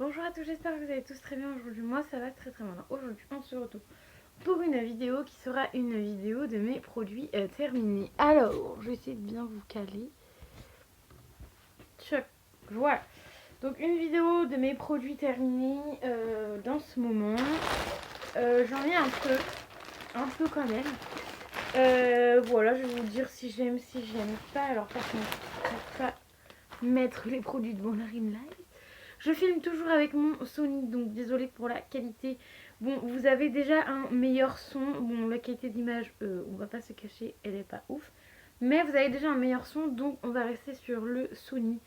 Bonjour à tous, j'espère que vous allez tous très bien aujourd'hui. Moi ça va très bien. Aujourd'hui on se retrouve pour une vidéo qui sera une vidéo de mes produits terminés. Alors, je vais essayer de bien vous caler. Tchoc. Voilà. Donc une vidéo de mes produits terminés dans ce moment. J'en ai un peu quand même. Voilà, je vais vous dire si j'aime pas. Alors par contre, je ne vais pas mettre les produits devant la ring light. Je filme toujours avec mon Sony, donc désolé pour la qualité. Bon, vous avez déjà un meilleur son. Bon, la qualité d'image, on va pas se cacher, elle est pas ouf. Mais vous avez déjà un meilleur son, donc on va rester sur le Sony.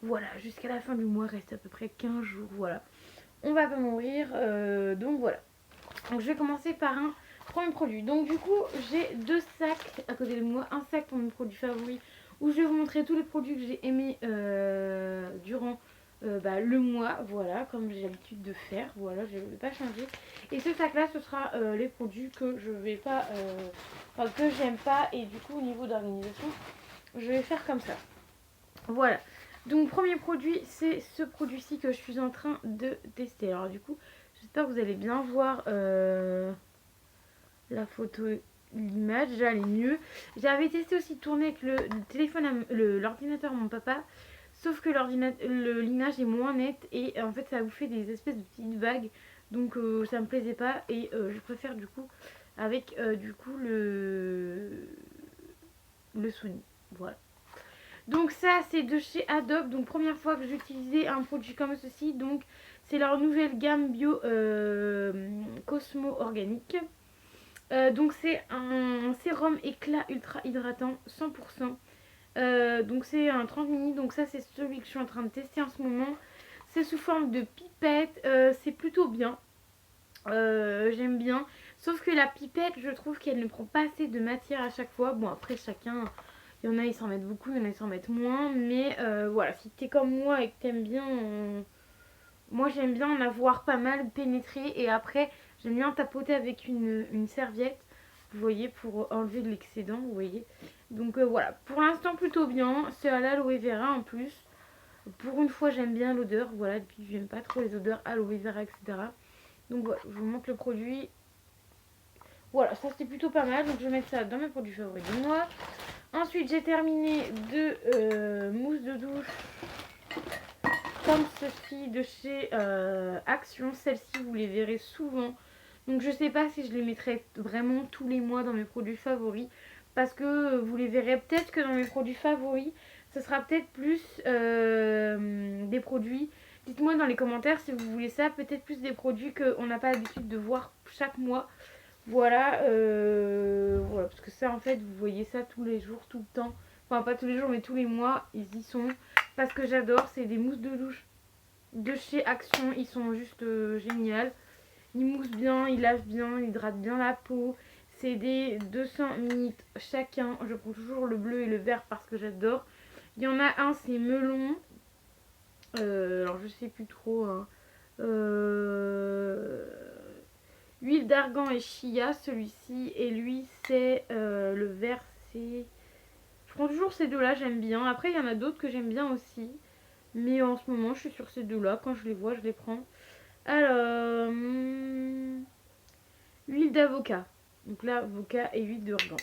Voilà, jusqu'à la fin du mois, reste à peu près 15 jours, voilà. On va pas mourir, donc voilà. Donc je vais commencer par un premier produit. Donc du coup, j'ai deux sacs à côté de moi. Un sac pour mes produits favoris, où je vais vous montrer tous les produits que j'ai aimés durant le mois, voilà, comme j'ai l'habitude de faire, voilà, je ne vais pas changer. Et ce sac là, ce sera les produits que je vais pas, que j'aime pas, et du coup au niveau d'organisation, je vais faire comme ça. Voilà. Donc premier produit, c'est ce produit-ci que je suis en train de tester. Alors du coup, j'espère que vous allez bien voir la photo, l'image, déjà elle est mieux. J'avais testé aussi de tourner avec le téléphone, l'ordinateur à mon papa. Sauf que l'image est moins nette et en fait ça vous fait des espèces de petites vagues. Donc ça me plaisait pas et je préfère du coup avec le Sony. Voilà. Donc ça c'est de chez Adobe. Donc première fois que j'utilisais un produit comme ceci. Donc c'est leur nouvelle gamme bio Cosmo organique. Donc c'est un sérum éclat ultra hydratant 100%. Donc c'est un 30 ml, donc ça c'est celui que je suis en train de tester en ce moment. C'est sous forme de pipette, c'est plutôt bien. J'aime bien. Sauf que la pipette, je trouve qu'elle ne prend pas assez de matière à chaque fois. Bon après chacun, il y en a ils s'en mettent beaucoup, il y en a ils s'en mettent moins. Mais voilà, si t'es comme moi et que t'aimes bien... Moi j'aime bien en avoir pas mal pénétré. Et après j'aime bien tapoter avec une serviette. Vous voyez, pour enlever de l'excédent, vous voyez. Donc voilà, pour l'instant plutôt bien. C'est à l'aloe vera en plus. Pour une fois j'aime bien l'odeur. Voilà, depuis j'aime pas trop les odeurs aloe vera, etc. Donc voilà, je vous montre le produit. Voilà, ça c'était plutôt pas mal. Donc je vais mettre ça dans mes produits favoris du mois. Ensuite j'ai terminé deux mousses de douche. Comme ceci de chez Action. Celles-ci vous les verrez souvent. Donc je sais pas si je les mettrai vraiment tous les mois dans mes produits favoris. Parce que vous les verrez peut-être que dans mes produits favoris, ce sera peut-être plus des produits. Dites-moi dans les commentaires si vous voulez ça. Peut-être plus des produits qu'on n'a pas l'habitude de voir chaque mois. Voilà, voilà. Parce que ça en fait, vous voyez ça tous les jours, tout le temps. Enfin pas tous les jours mais tous les mois, ils y sont. Parce que j'adore, c'est des mousses de douche de chez Action. Ils sont juste géniales. Ils moussent bien, ils lavent bien, ils hydratent bien la peau. C'est des 200 ml chacun. Je prends toujours le bleu et le vert parce que j'adore. Il y en a un, c'est melon. Alors je sais plus trop. Hein. Huile d'argan et chia, celui-ci. Et lui, c'est le vert, c'est... Je prends toujours ces deux-là, j'aime bien. Après, il y en a d'autres que j'aime bien aussi. Mais en ce moment, je suis sur ces deux-là. Quand je les vois, je les prends. Alors... huile d'avocat. Donc là, avocat et huile d'argan.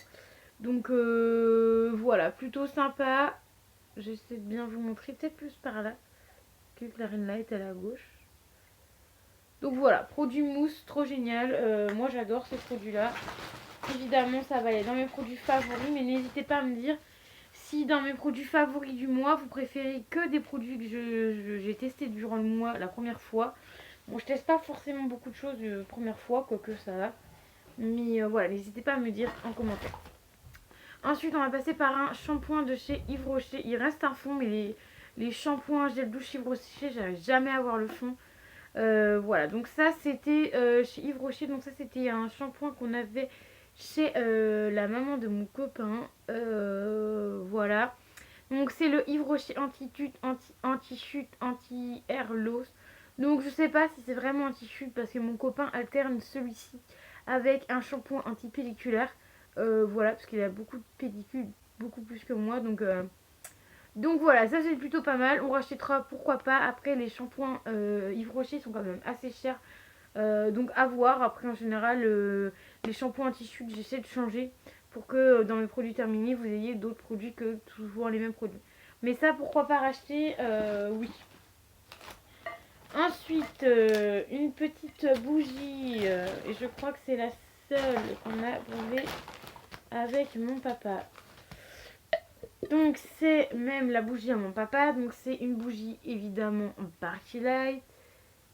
Donc voilà, plutôt sympa. J'essaie de bien vous montrer, peut-être plus par là. Que la ring light à la gauche. Donc voilà, produit mousse, trop génial. Moi j'adore ces produits-là. Évidemment, ça va aller dans mes produits favoris. Mais n'hésitez pas à me dire si dans mes produits favoris du mois, vous préférez que des produits que j'ai testés durant le mois la première fois. Bon, je teste pas forcément beaucoup de choses la première fois, quoique ça va. Mais voilà, n'hésitez pas à me dire en commentaire. Ensuite, on va passer par un shampoing de chez Yves Rocher. Il reste un fond, mais les shampoings gel douche Yves Rocher, j'arrive jamais à avoir le fond. Voilà, donc ça c'était chez Yves Rocher. Donc ça c'était un shampoing qu'on avait chez la maman de mon copain. Voilà. Donc c'est le Yves Rocher anti-chute, anti-air loss. Donc je sais pas si c'est vraiment anti-chute parce que mon copain alterne celui-ci avec un shampoing anti-pelliculaire. Voilà, parce qu'il a beaucoup de pellicules, beaucoup plus que moi. Donc Donc voilà, ça c'est plutôt pas mal. On rachètera pourquoi pas. Après les shampoings Yves Rocher sont quand même assez chers. Donc à voir. Après en général les shampoings anti-chute j'essaie de changer pour que dans mes produits terminés vous ayez d'autres produits que toujours les mêmes produits. Mais ça pourquoi pas racheter, oui. Ensuite une petite bougie et je crois que c'est la seule qu'on a trouvée avec mon papa. Donc c'est même la bougie à mon papa. Donc c'est une bougie évidemment Party Light.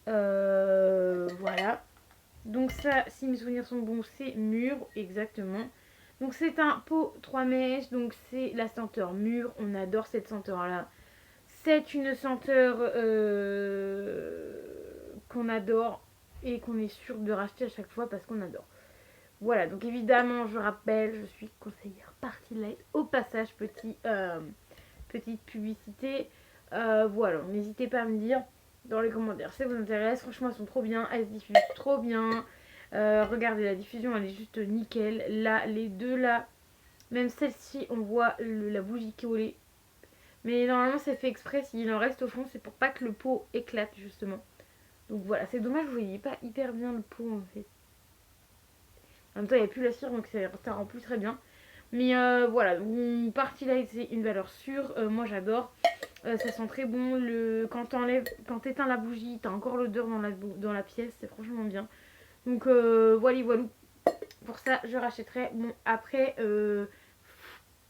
Voilà. Donc ça, si mes souvenirs sont bons, c'est mûr, exactement. Donc c'est un pot 3 mèches, donc c'est la senteur mûre. On adore cette senteur-là. C'est une senteur qu'on adore et qu'on est sûr de racheter à chaque fois parce qu'on adore. Voilà, donc évidemment, je rappelle, je suis conseillère Party Light. Au passage, petite publicité. Voilà, n'hésitez pas à me dire dans les commentaires si ça vous intéresse. Franchement, elles sont trop bien, elles se diffusent trop bien. Regardez, la diffusion, elle est juste nickel. Là, les deux là, même celle-ci, on voit la bougie collée. Mais normalement, c'est fait exprès. S'il en reste au fond, c'est pour pas que le pot éclate, justement. Donc voilà, c'est dommage, vous voyez pas hyper bien le pot en fait. En même temps, il n'y a plus la cire, donc ça rend plus très bien. Mais voilà, donc Party Light, c'est une valeur sûre. Moi, j'adore. Ça sent très bon. Quand t'éteins la bougie, t'as encore l'odeur dans la pièce. C'est franchement bien. Donc voilà, voilà. Pour ça, je rachèterai. Bon, après,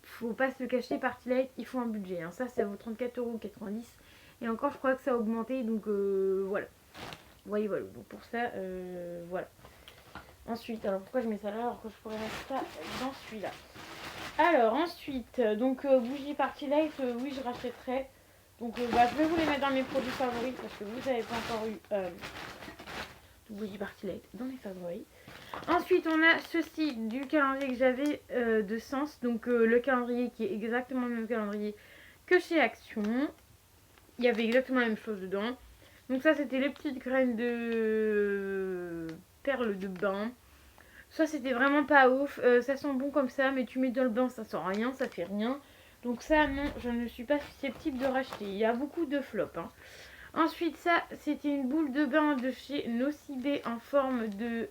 faut pas se le cacher, Party Light, il faut un budget. Hein. Ça, vaut 34,90 €. Et encore, je crois que ça a augmenté. Donc voilà. Voyez, voilà. Donc pour ça, voilà. Ensuite, alors pourquoi je mets ça là alors que je pourrais mettre ça dans celui-là. Alors ensuite, donc bougie Party Light, oui je rachèterai. Donc je vais vous les mettre dans mes produits favoris parce que vous n'avez pas encore eu de bougie Party Light dans mes favoris. Ensuite on a ceci du calendrier que j'avais de Sens. Donc le calendrier qui est exactement le même calendrier que chez Action. Il y avait exactement la même chose dedans. Donc ça c'était les petites graines de perles de bain. Ça c'était vraiment pas ouf, ça sent bon comme ça, mais tu mets dans le bain, ça sent rien, ça fait rien. Donc ça non, je ne suis pas susceptible de racheter. Il y a beaucoup de flops. Hein. Ensuite ça, c'était une boule de bain de chez Nocibé en forme de...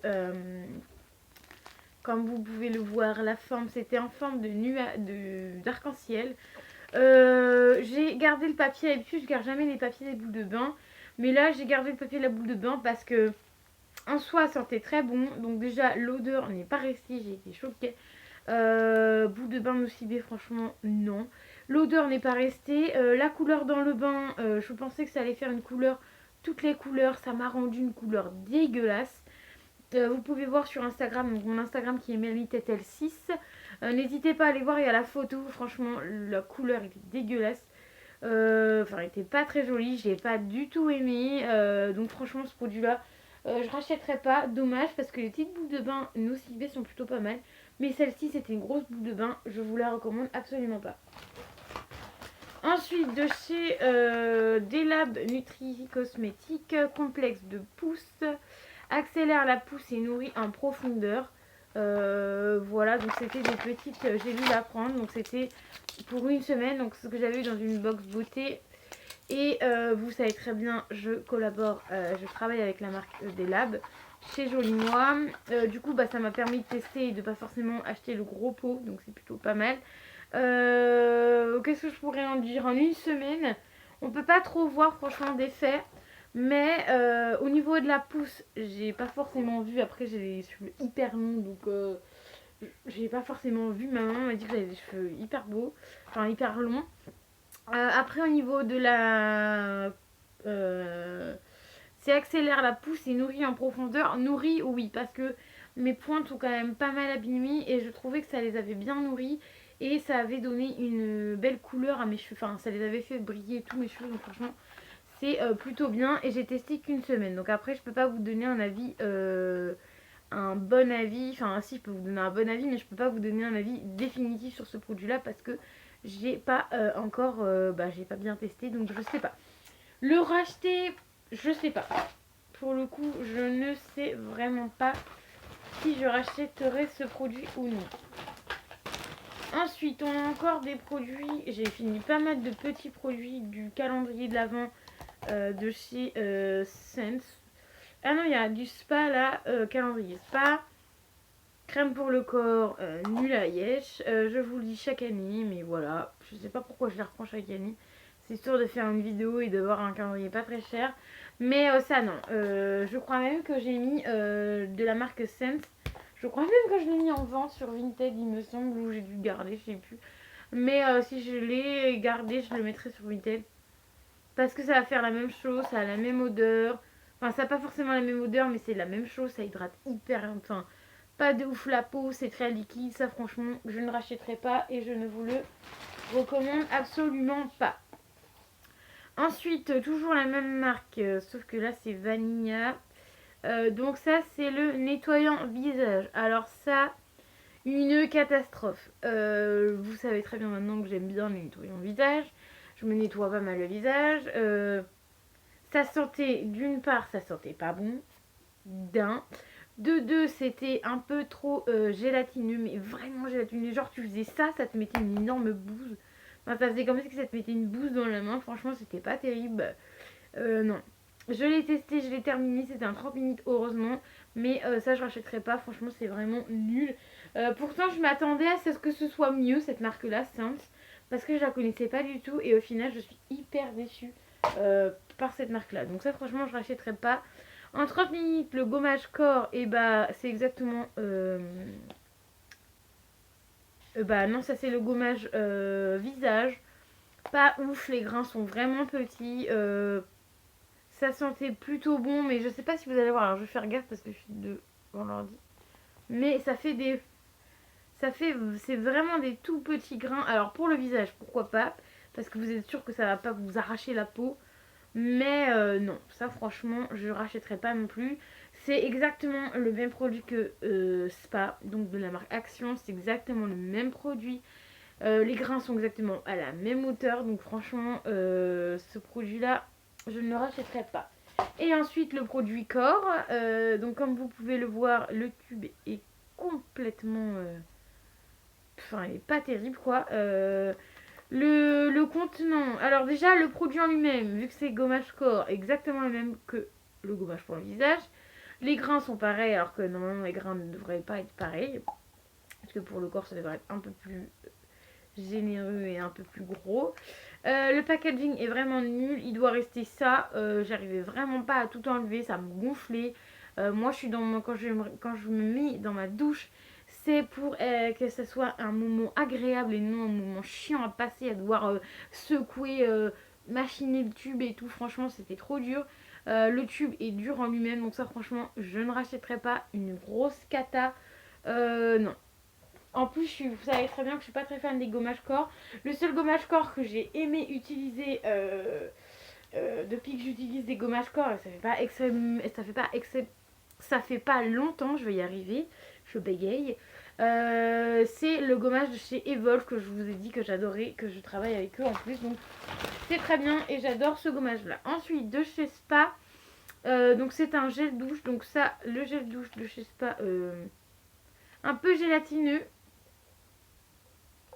comme vous pouvez le voir, la forme, c'était en forme d'arc-en-ciel. J'ai gardé le papier, d'habitude je garde jamais les papiers des boules de bain. Mais là j'ai gardé le papier de la boule de bain parce que... En soi, ça sentait très bon. Donc déjà, l'odeur n'est pas restée. J'ai été choquée. Boule de bain nocibé, franchement, non. L'odeur n'est pas restée. La couleur dans le bain, je pensais que ça allait faire une couleur. Toutes les couleurs, ça m'a rendu une couleur dégueulasse. Vous pouvez voir sur Instagram, donc mon Instagram qui est MellyTetel6. N'hésitez pas à aller voir, il y a la photo. Franchement, la couleur était dégueulasse. Enfin, elle était pas très jolie. J'ai pas du tout aimé. Donc franchement, ce produit-là... je rachèterai pas, dommage parce que les petites boules de bain Nocibé sont plutôt pas mal. Mais celle-ci c'était une grosse boule de bain, je vous la recommande absolument pas. Ensuite de chez Delab Nutri Cosmétique, complexe de pouce, accélère la pousse et nourrit en profondeur. Voilà, donc c'était des petites, j'ai dû la prendre, donc c'était pour une semaine, donc ce que j'avais eu dans une box beauté. Et vous savez très bien, je collabore, je travaille avec la marque Delab chez Joli Moi. Du coup, ça m'a permis de tester et de pas forcément acheter le gros pot, donc c'est plutôt pas mal. Qu'est-ce que je pourrais en dire? En une semaine, on peut pas trop voir franchement d'effet. Mais au niveau de la pousse, j'ai pas forcément vu. Après, j'ai les cheveux hyper longs, donc j'ai pas forcément vu. Ma maman m'a dit que j'avais des cheveux hyper beaux, enfin hyper longs. Après au niveau de la... c'est accélère la pousse et nourrit en profondeur. Nourrit oui parce que mes pointes sont quand même pas mal abîmées et je trouvais que ça les avait bien nourries. Et ça avait donné une belle couleur à mes cheveux. Enfin ça les avait fait briller tous mes cheveux. Donc franchement c'est plutôt bien. Et j'ai testé qu'une semaine. Donc après je peux pas vous donner un avis... un bon avis, enfin si je peux vous donner un bon avis mais je peux pas vous donner un avis définitif sur ce produit là parce que j'ai pas encore j'ai pas bien testé donc je sais pas. Le racheter, je sais pas. Pour le coup, je ne sais vraiment pas si je rachèterai ce produit ou non. Ensuite, on a encore des produits. J'ai fini pas mal de petits produits du calendrier de l'Avent de chez Sense. Ah non, il y a du spa là, calendrier spa. Crème pour le corps, nul à Yesh. Je vous le dis chaque année, mais voilà. Je sais pas pourquoi je les reprends chaque année. C'est histoire de faire une vidéo et d'avoir un calendrier pas très cher. Mais ça, non. Je crois même que j'ai mis de la marque Sense. Je crois même que je l'ai mis en vente sur Vinted, il me semble, ou j'ai dû le garder, je sais plus. Mais si je l'ai gardé, je le mettrai sur Vinted. Parce que ça va faire la même chose, ça a la même odeur. Enfin, ça n'a pas forcément la même odeur, mais c'est la même chose, ça hydrate hyper. Enfin, pas de ouf la peau, c'est très liquide. Ça, franchement, je ne rachèterai pas et je ne vous le recommande absolument pas. Ensuite, toujours la même marque, sauf que là, c'est Vanilla. Donc ça, c'est le nettoyant visage. Alors ça, une catastrophe. Vous savez très bien maintenant que j'aime bien les nettoyants visage. Je me nettoie pas mal le visage. Ça sentait, d'une part, ça sentait pas bon. D'un. De deux, c'était un peu trop gélatineux, mais vraiment gélatineux. Genre, tu faisais ça, ça te mettait une énorme bouse. Enfin, ça faisait comme si ça te mettait une bouse dans la main. Franchement, c'était pas terrible. Non. Je l'ai testé, je l'ai terminé. C'était un 30 minutes, heureusement. Mais ça, je rachèterai pas. Franchement, c'est vraiment nul. Pourtant, je m'attendais à ce que ce soit mieux, cette marque-là, Sense. Parce que je la connaissais pas du tout. Et au final, je suis hyper déçue par cette marque-là. Donc ça, franchement, je rachèterai pas. En 30 minutes, le gommage corps, et bah, c'est exactement... bah non, ça c'est le gommage visage. Pas ouf, les grains sont vraiment petits. Ça sentait plutôt bon, mais je sais pas si vous allez voir. Alors je vais faire gaffe parce que je suis devant l'ordi. Mais ça fait des... C'est vraiment des tout petits grains. Alors pour le visage, pourquoi pas? Parce que vous êtes sûr que ça va pas vous arracher la peau. Mais non, ça franchement, je rachèterai pas non plus. C'est exactement le même produit que Spa, donc de la marque Action. C'est exactement le même produit. Les grains sont exactement à la même hauteur. Donc franchement, ce produit-là, je ne le rachèterai pas. Et ensuite, le produit corps. Donc comme vous pouvez le voir, le tube est complètement... Enfin, il n'est pas terrible quoi. Le contenant, alors déjà le produit en lui-même, vu que c'est gommage corps, exactement le même que le gommage pour le visage. Les grains sont pareils alors que normalement les grains ne devraient pas être pareils. Parce que pour le corps ça devrait être un peu plus généreux et un peu plus gros. Le packaging est vraiment nul, il doit rester ça. J'arrivais vraiment pas à tout enlever, ça me gonflait. Moi je suis quand je me mets dans ma douche, c'est pour que ce soit un moment agréable et non un moment chiant à passer, à devoir secouer, machiner le tube et tout. Franchement, c'était trop dur. Le tube est dur en lui-même, donc ça, franchement, je ne rachèterai pas une grosse cata. Non. En plus, vous savez très bien que je suis pas très fan des gommages corps. Le seul gommage corps que j'ai aimé utiliser depuis que j'utilise des gommages corps, et ça fait pas longtemps, je vais y arriver, je bégaye. C'est le gommage de chez Evolve que je vous ai dit que j'adorais, que je travaille avec eux en plus, donc c'est très bien et j'adore ce gommage là. Ensuite de chez Spa, donc c'est un gel douche, donc ça, le gel douche de chez Spa, un peu gélatineux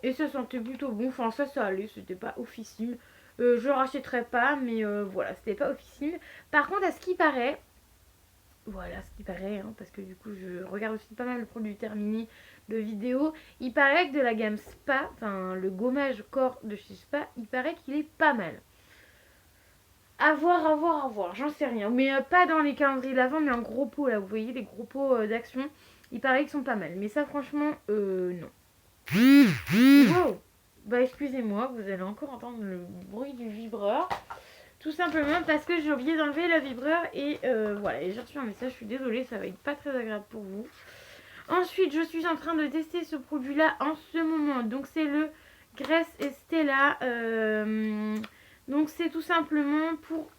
et ça sentait plutôt bon, enfin ça allait, c'était pas oufissime. Je rachèterai pas, mais voilà, c'était pas oufissime. Par contre, à ce qui paraît, voilà ce qui paraît, hein, parce que du coup je regarde aussi pas mal de produits terminés de vidéos. Il paraît que de la gamme Spa, enfin le gommage corps de chez Spa, il paraît qu'il est pas mal. À voir, j'en sais rien. Mais pas dans les calendriers d'avant, mais en gros pots là, vous voyez les gros pots d'Action. Il paraît qu'ils sont pas mal. Mais ça franchement, non. Wow. Bah excusez-moi, vous allez encore entendre le bruit du vibreur. Tout simplement parce que j'ai oublié d'enlever le vibreur et voilà, et j'ai reçu un message, je suis désolée, ça va être pas très agréable pour vous. Ensuite, je suis en train de tester ce produit-là en ce moment. Donc c'est le Graisse Estella. Donc c'est tout simplement pour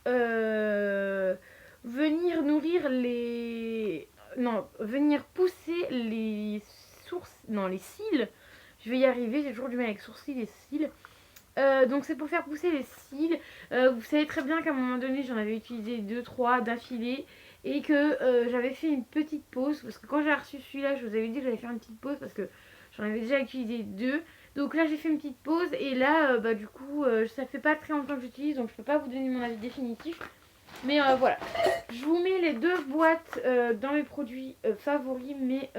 venir nourrir les... Non, venir pousser les sources... Non, les cils. Je vais y arriver, j'ai toujours du mal avec sourcils et cils. Donc c'est pour faire pousser les cils. Vous savez très bien qu'à un moment donné j'en avais utilisé 2-3 d'affilée et que j'avais fait une petite pause parce que quand j'ai reçu celui-là je vous avais dit que j'allais faire une petite pause parce que j'en avais déjà utilisé 2. Donc là j'ai fait une petite pause et là bah du coup ça fait pas très longtemps que j'utilise, donc je peux pas vous donner mon avis définitif. Mais voilà, je vous mets les 2 boîtes dans mes produits favoris, mais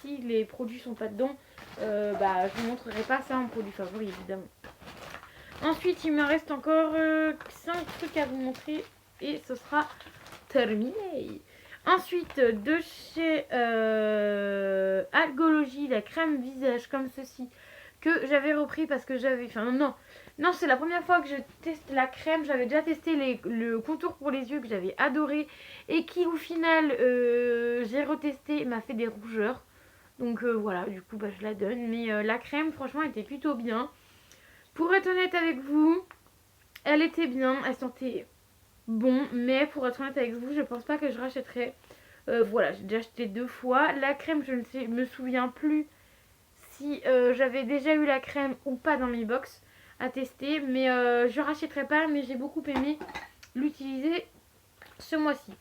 si les produits sont pas dedans, bah je vous montrerai pas ça en produit favori évidemment. Ensuite il me reste encore 5 trucs à vous montrer et ce sera terminé. Ensuite de chez Algologie, la crème visage comme ceci, que j'avais repris parce que j'avais... Enfin non, c'est la première fois que je teste la crème. J'avais déjà testé le contour pour les yeux que j'avais adoré et qui au final j'ai retesté, m'a fait des rougeurs. Donc voilà, du coup bah, je la donne. Mais la crème franchement était plutôt bien. Pour être honnête avec vous, elle était bien, elle sentait bon. Mais pour être honnête avec vous, je pense pas que je rachèterai. Voilà, j'ai déjà acheté 2 fois. La crème, je ne me souviens plus si j'avais déjà eu la crème ou pas dans mes box à tester, mais je rachèterai pas, mais j'ai beaucoup aimé l'utiliser ce mois-ci.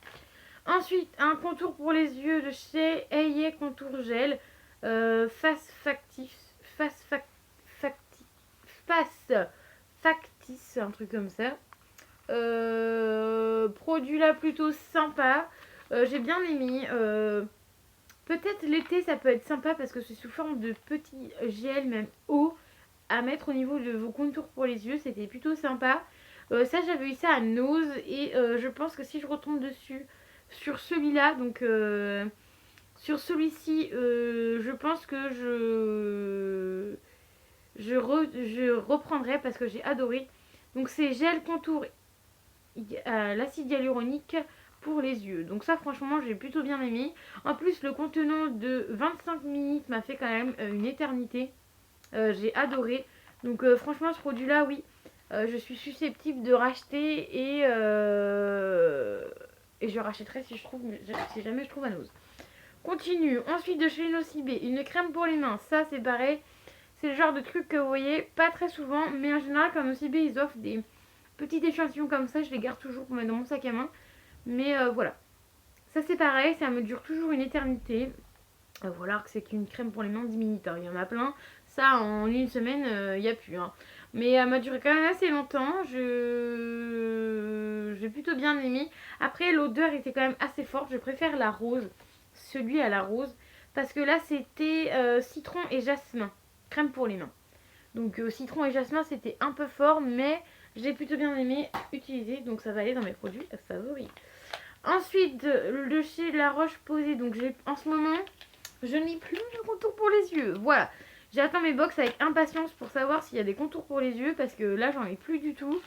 Ensuite, un contour pour les yeux de chez Aye Contour Gel, face factice, un truc comme ça. Produit là plutôt sympa, j'ai bien aimé. Peut-être l'été ça peut être sympa parce que c'est sous forme de petits gel, même eau, à mettre au niveau de vos contours pour les yeux, c'était plutôt sympa. Ça j'avais eu ça à Nose et je pense que si je retombe dessus sur celui-là, donc sur celui-ci, je pense que je reprendrai parce que j'ai adoré. Donc c'est gel contour à l'acide hyaluronique pour les yeux. Donc ça franchement j'ai plutôt bien aimé. En plus le contenant de 25 minutes m'a fait quand même une éternité. J'ai adoré. Donc franchement ce produit là oui, je suis susceptible de racheter et je rachèterai si jamais je trouve à Nose. Continue. Ensuite de chez Nocibé, une crème pour les mains. Ça c'est pareil. C'est le genre de truc que vous voyez pas très souvent. Mais en général comme Nocibé ils offrent des petits échantillons comme ça. Je les garde toujours pour mettre dans mon sac à main. Mais voilà. Ça c'est pareil. Ça me dure toujours une éternité. Voilà que c'est qu'une crème pour les mains 10 minutes. Hein. Il y en a plein. Ça en une semaine il n'y a plus. Hein. Mais elle m'a duré quand même assez longtemps. J'ai plutôt bien aimé. Après l'odeur était quand même assez forte. Je préfère la rose. Celui à la rose. Parce que là c'était citron et jasmin. Crème pour les mains. Donc citron et jasmin c'était un peu fort. Mais j'ai plutôt bien aimé utiliser. Donc ça va aller dans mes produits favoris. Ensuite de chez La Roche-Posay. Donc en ce moment je n'ai plus de contour pour les yeux. Voilà. J'attends mes box avec impatience pour savoir s'il y a des contours pour les yeux. Parce que là j'en ai plus du tout.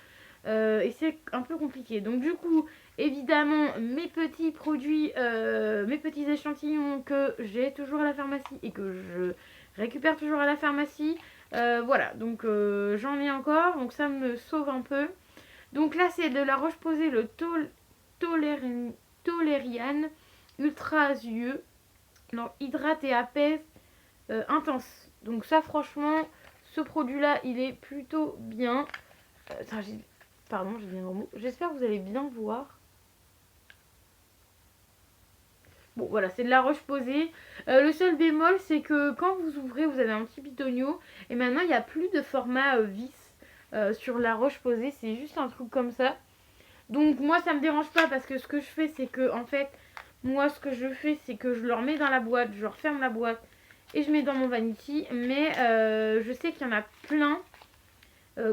Et c'est un peu compliqué. Donc du coup, évidemment, mes petits produits, mes petits échantillons que j'ai toujours à la pharmacie et que je récupère toujours à la pharmacie. Voilà, donc j'en ai encore. Donc ça me sauve un peu. Donc là, c'est de La Roche-Posay, le Toleriane Ultra Yeux. Alors, hydrate et apaise intense. Donc ça, franchement, ce produit-là, il est plutôt bien. Pardon, j'ai dit un gros mot. J'espère que vous allez bien voir. Bon, voilà, c'est de La Roche-Posay. Le seul bémol, c'est que quand vous ouvrez, vous avez un petit bitonio. Et maintenant, il n'y a plus de format vis sur La Roche-Posay. C'est juste un truc comme ça. Donc, moi, ça me dérange pas parce que ce que je fais, c'est que, en fait, moi, ce que je fais, c'est que je le remets dans la boîte. Je referme la boîte et je mets dans mon vanity. Mais je sais qu'il y en a plein.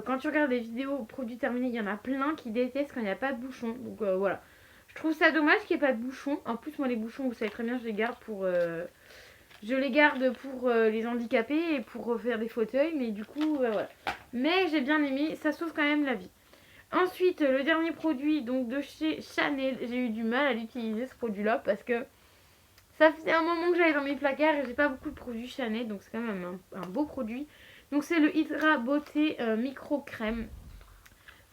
Quand tu regardes des vidéos produits terminés, il y en a plein qui détestent quand il n'y a pas de bouchon. Donc voilà. Je trouve ça dommage qu'il n'y ait pas de bouchon. En plus, moi, les bouchons, vous savez très bien, je les garde pour les handicapés et pour refaire des fauteuils. Mais du coup, voilà. Mais j'ai bien aimé. Ça sauve quand même la vie. Ensuite, le dernier produit donc de chez Chanel. J'ai eu du mal à l'utiliser, ce produit-là, parce que ça faisait un moment que j'avais dans mes placards et j'ai pas beaucoup de produits Chanel. Donc c'est quand même un beau produit. Donc c'est le Hydra Beauté Micro Crème.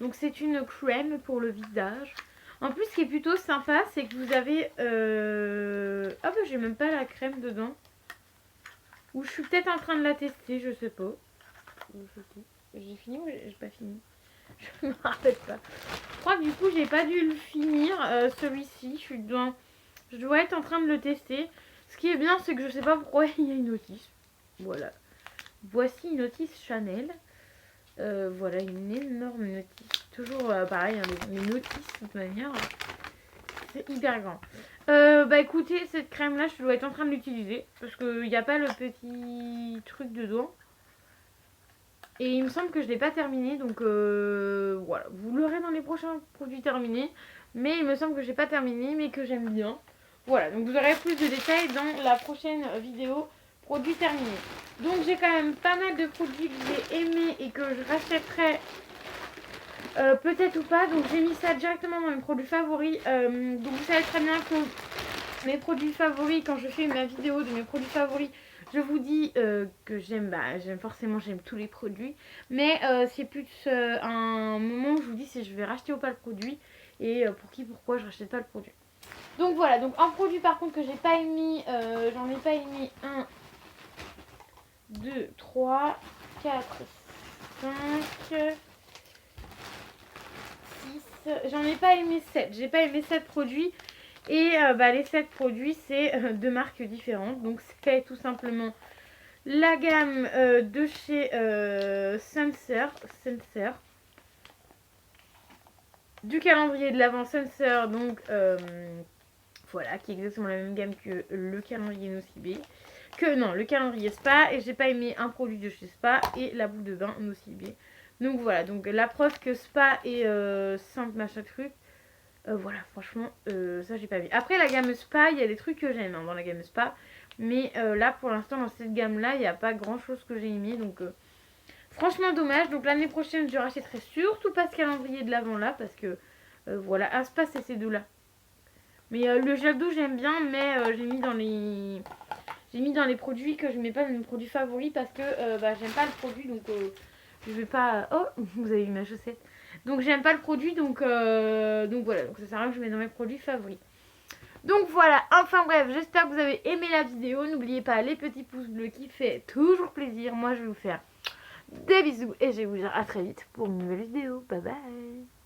Donc c'est une crème pour le visage. En plus ce qui est plutôt sympa c'est que vous avez... Ah bah j'ai même pas la crème dedans. Ou je suis peut-être en train de la tester, je sais pas. J'ai fini ou j'ai pas fini? Je me rappelle pas. Je crois que du coup j'ai pas dû le finir celui-ci. Je dois être en train de le tester. Ce qui est bien c'est que je sais pas pourquoi il y a une notice. Voilà. Voici une notice Chanel. Voilà, une énorme notice. Toujours pareil, hein, les notices de toute manière. C'est hyper grand. Bah écoutez, cette crème là, je dois être en train de l'utiliser. Parce qu'il n'y a pas le petit truc dedans. Et il me semble que je ne l'ai pas terminé. Donc voilà, vous l'aurez dans les prochains produits terminés. Mais il me semble que je n'ai pas terminé, mais que j'aime bien. Voilà, donc vous aurez plus de détails dans la prochaine vidéo produits terminés. Donc j'ai quand même pas mal de produits que j'ai aimés et que je rachèterai peut-être ou pas. Donc j'ai mis ça directement dans mes produits favoris. Donc vous savez très bien que mes produits favoris, quand je fais ma vidéo de mes produits favoris, je vous dis que j'aime forcément j'aime tous les produits. Mais c'est plus un moment où je vous dis si je vais racheter ou pas le produit. Et pour qui, pourquoi je rachète pas le produit. Donc voilà, donc un produit par contre que j'ai pas émis, j'en ai pas émis 1, 2, 3, 4, 5, 6, j'en ai pas aimé 7, j'ai pas aimé 7 produits. Et les 7 produits c'est de marques différentes. Donc c'est tout simplement la gamme de chez Sensor, du calendrier de l'Avent Sensor, donc voilà, qui est exactement la même gamme que le calendrier Nocibé. Le calendrier Spa. Et j'ai pas aimé un produit de chez Spa et la boule de bain Nocibé. Donc voilà, donc la preuve que Spa est simple machin truc. Voilà, franchement, ça j'ai pas vu. Après la gamme Spa, il y a des trucs que j'aime dans la gamme Spa. Mais là pour l'instant dans cette gamme là, il n'y a pas grand chose que j'ai aimé. Donc franchement dommage. Donc l'année prochaine je rachèterai surtout pas ce calendrier de l'Avent là. Parce que voilà, un Spa c'est ces deux là. Mais le gel d'eau j'aime bien, mais j'ai mis dans les produits que je mets pas dans mes produits favoris parce que j'aime pas le produit, donc je vais pas. Oh, vous avez vu ma chaussette. Donc j'aime pas le produit, donc voilà, donc ça sert à rien que je mets dans mes produits favoris. Donc voilà, enfin bref, j'espère que vous avez aimé la vidéo. N'oubliez pas les petits pouces bleus qui fait toujours plaisir. Moi je vais vous faire des bisous et je vais vous dire à très vite pour une nouvelle vidéo. Bye bye.